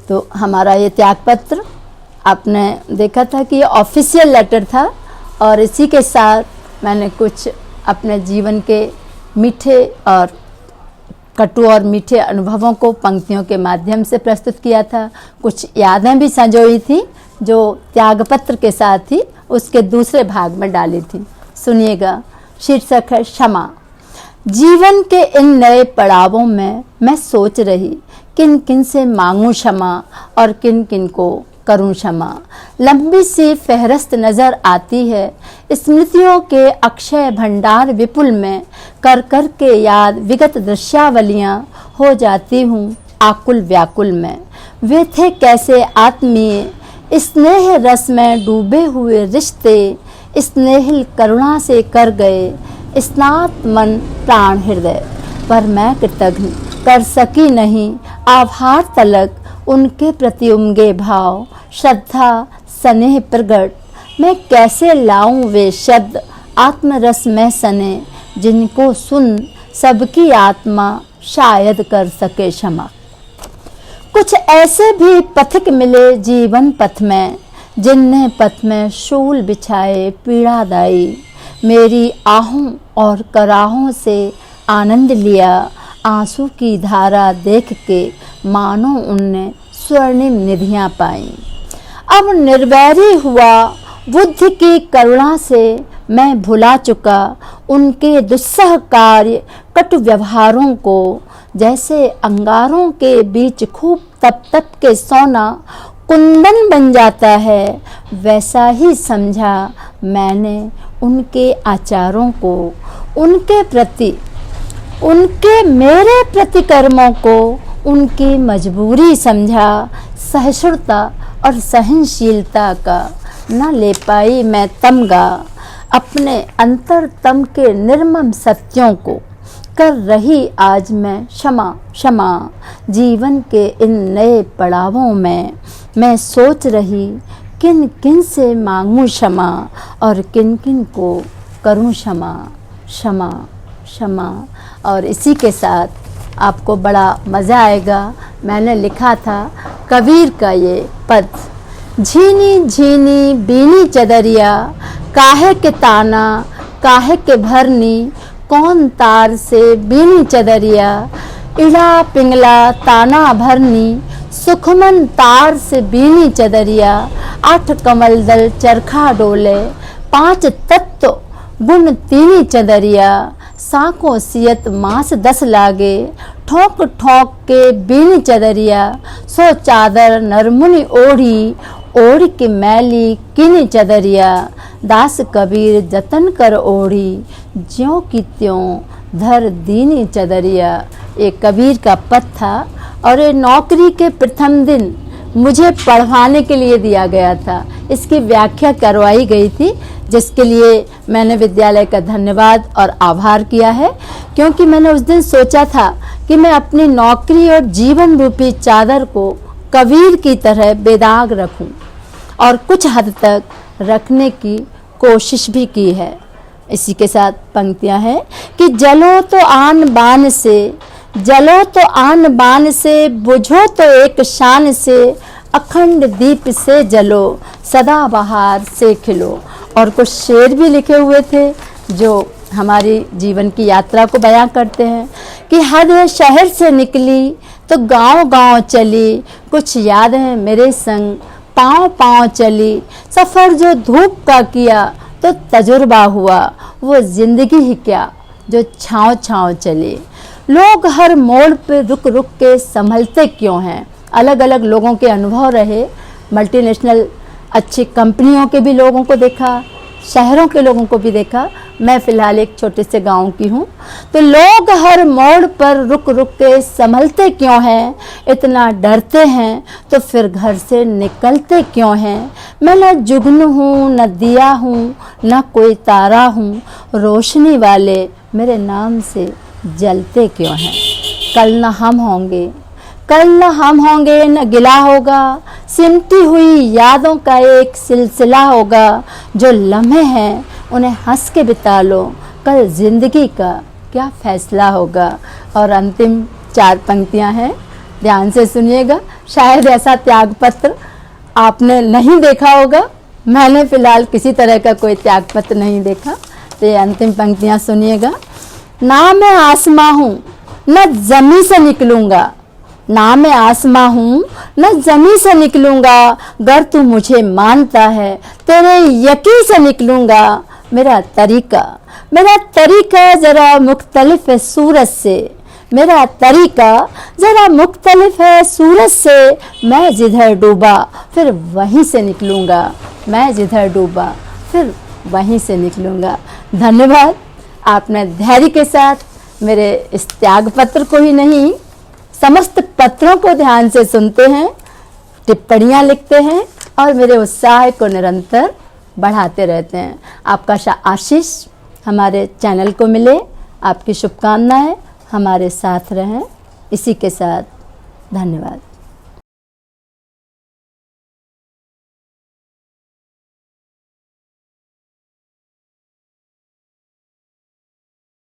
तो हमारा ये त्यागपत्र आपने देखा था कि ये ऑफिशियल लेटर था, और इसी के साथ मैंने कुछ अपने जीवन के मीठे और कटु और मीठे अनुभवों को पंक्तियों के माध्यम से प्रस्तुत किया था। कुछ यादें भी संजोई थी जो त्यागपत्र के साथ ही उसके दूसरे भाग में डाली थी। सुनिएगा, शीर्षक है क्षमा। जीवन के इन नए पड़ावों में मैं सोच रही किन किन से मांगूं क्षमा और किन किन को करूं क्षमा। लंबी सी फहरिस्त नजर आती है स्मृतियों के अक्षय भंडार विपुल में, कर कर के याद विगत दृश्यावलियां हो जाती हूँ आकुल व्याकुल में। वे थे कैसे आत्मीय स्नेह रस में डूबे हुए रिश्ते, स्नेहिल करुणा से कर गए स्नात मन प्राण हृदय। पर मैं कृतघ्न कर सकी नहीं आभार तलक उनके प्रति उमगे भाव, श्रद्धा स्नेह प्रगट मैं कैसे लाऊं वे शब्द आत्मरस में सने, जिनको सुन सबकी आत्मा शायद कर सके क्षमा। कुछ ऐसे भी पथिक मिले जीवन पथ में, जिनने पथ में शूल बिछाए पीड़ादायी, मेरी आहों और कराहों से आनंद लिया, आंसू की धारा देख के मानो उनने स्वर्णिम निधियां पाई। अब निर्वैरी हुआ बुद्धि की करुणा से मैं भुला चुका उनके दुस्सह कार्य कटु व्यवहारों को, जैसे अंगारों के बीच खूब तप तप के सोना कुंदन बन जाता है, वैसा ही समझा मैंने उनके आचारों को, उनके प्रति उनके मेरे प्रतिकर्मों को उनकी मजबूरी समझा। सहिष्णुता और सहनशीलता का न ले पाई मैं तमगा, अपने अंतरतम के निर्मम सत्यों को कर रही आज मैं क्षमा क्षमा। जीवन के इन नए पड़ावों में मैं सोच रही किन किन से मांगूं क्षमा और किन किन को करूं क्षमा क्षमा क्षमा। और इसी के साथ आपको बड़ा मज़ा आएगा, मैंने लिखा था कबीर का ये पद। झीनी झीनी बीनी चदरिया काहे के ताना काहे के भरनी, कौन तार से बीनी चदरिया इड़ा पिंगला ताना भरनी, सुखमन तार से बीनी चदरिया, 8 कमल दल चरखा डोले, 5 तत्व गुण तीनी चदरिया, साकों सियत मास 10 लागे, ठोक ठोक के बीनी चदरिया, 100 चादर नरमुनि ओढ़ी, ओढ़ के मैली किनी चदरिया, दास कबीर जतन कर ओढ़ी, ज्यों की त्यों धर दीनी चदरिया। ये कबीर का पद था और ये नौकरी के प्रथम दिन मुझे पढ़वाने के लिए दिया गया था। इसकी व्याख्या करवाई गई थी, जिसके लिए मैंने विद्यालय का धन्यवाद और आभार किया है, क्योंकि मैंने उस दिन सोचा था कि मैं अपनी नौकरी और जीवन रूपी चादर को कबीर की तरह बेदाग रखूं, और कुछ हद तक रखने की कोशिश भी की है। इसी के साथ पंक्तियां हैं कि जलो तो आन बान से, जलो तो आन बान से, बुझो तो एक शान से, अखंड दीप से जलो, सदा बहार से खिलो। और कुछ शेर भी लिखे हुए थे जो हमारी जीवन की यात्रा को बयां करते हैं कि हद शहर से निकली तो गांव गांव चली, कुछ याद है मेरे संग पाँव पाँव चली, सफ़र जो धूप का किया तो तजुर्बा हुआ, वो जिंदगी ही क्या जो छाँव छाँव चली। लोग हर मोड़ पे रुक रुक के संभलते क्यों हैं। अलग अलग लोगों के अनुभव रहे, मल्टीनेशनल अच्छी कंपनियों के भी लोगों को देखा, शहरों के लोगों को भी देखा। मैं फ़िलहाल एक छोटे से गांव की हूँ। तो लोग हर मोड़ पर रुक रुक के संभलते क्यों हैं, इतना डरते हैं तो फिर घर से निकलते क्यों हैं। मैं न जुगनू हूँ न दिया हूँ न कोई तारा हूँ, रोशनी वाले मेरे नाम से जलते क्यों हैं। कल न हम होंगे, कल न हम होंगे न गिला होगा, सिमटी हुई यादों का एक सिलसिला होगा। जो लम्हे हैं उन्हें हंस के बिता लो, कल जिंदगी का क्या फैसला होगा। और अंतिम 4 पंक्तियां हैं, ध्यान से सुनिएगा। शायद ऐसा त्याग पत्र आपने नहीं देखा होगा, मैंने फ़िलहाल किसी तरह का कोई त्याग पत्र नहीं देखा। तो ये अंतिम पंक्तियां सुनिएगा। ना मैं आसमां हूँ न ज़मीं से निकलूँगा, ना मैं आसमां हूँ न ज़मीं से निकलूँगा। गर तू मुझे मानता है तेरे यकीन से निकलूँगा। मेरा तरीका ज़रा मुख्तलिफ है सूरज से, मेरा तरीका ज़रा मुख्तलिफ है सूरज से। मैं जिधर डूबा फिर वहीं से निकलूँगा, मैं जिधर डूबा फिर वहीं से निकलूँगा। धन्यवाद, आपने धैर्य के साथ मेरे इस त्याग पत्र को ही नहीं, समस्त पत्रों को ध्यान से सुनते हैं, टिप्पणियाँ लिखते हैं और मेरे उत्साह को निरंतर बढ़ाते रहते हैं। आपका आशीष हमारे चैनल को मिले, आपकी शुभकामनाएं हमारे साथ रहें। इसी के साथ धन्यवाद।